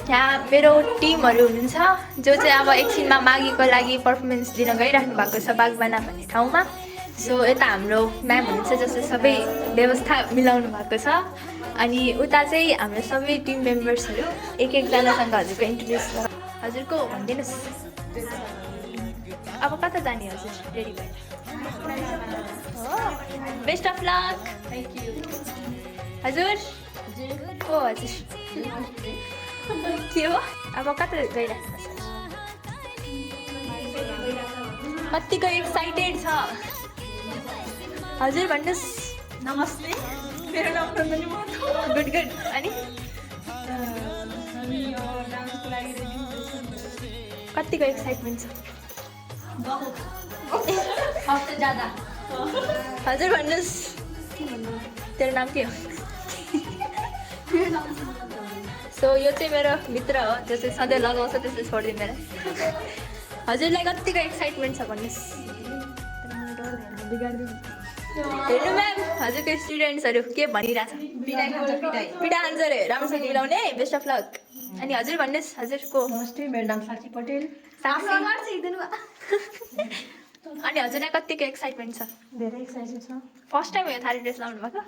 यहाँ मेरो टिमहरू हुनुहुन्छ जो चाहिँ अब एकछिनमा माघीको लागि पर्फर्मेन्स दिन गइराख्नु भएको छ बागबाना भन्ने ठाउँमा। सो यता हाम्रो म्याम हुनुहुन्छ जसले सबै व्यवस्था मिलाउनु भएको छ। अनि उता चाहिँ हाम्रो सबै टिम मेम्बर्सहरू एक एकजनासँग हजुरको इन्ट्रोड्युस हजुरको भनिदिनुहोस्। अब कता जाने हजुर रेडी भएर? Best of lock. हजुर हो हजुर के हो अब कता गइराख्नु छ? कतिको एक्साइटेड छ हजुर भन्नुहोस्। नमस्ते, मेरो नाम नन्दनी महतो। Good good. अनि हामी यो डान्सको लागि रेडी हुँदैछौँ। कतिको एक्साइटमेन्ट छ हप्ता ज्यादा। हजुर भन्नुहोस्। तेरो नाम के हो? सो यो चाहिँ मेरो मित्र हो जो चाहिँ सधैँ लगाउँछ, त्यसले छोडिदिँदैन। हजुरलाई कतिको एक्साइटमेन्ट छ भन्नुहोस्। हेर्नु म्याम हजुरको स्टुडेन्ट्सहरू के भनिरहेछ? पिटाइ खान्छ, पिटाइ। पिटा खान्छ अरे, राम्रोसँग मिलाउने। Best of lock. अनि हजुर भन्नुहोस् हजुरको। नमस्ते, मेरो नाम साक्षी पटेल। साक्षी। अनि हजुरलाई कतिको एक्साइटमेन्ट छ? धेरै एक्साइटेड छ। फर्स्ट टाइम हो यो थारी ड्रेस लाउनु भएको?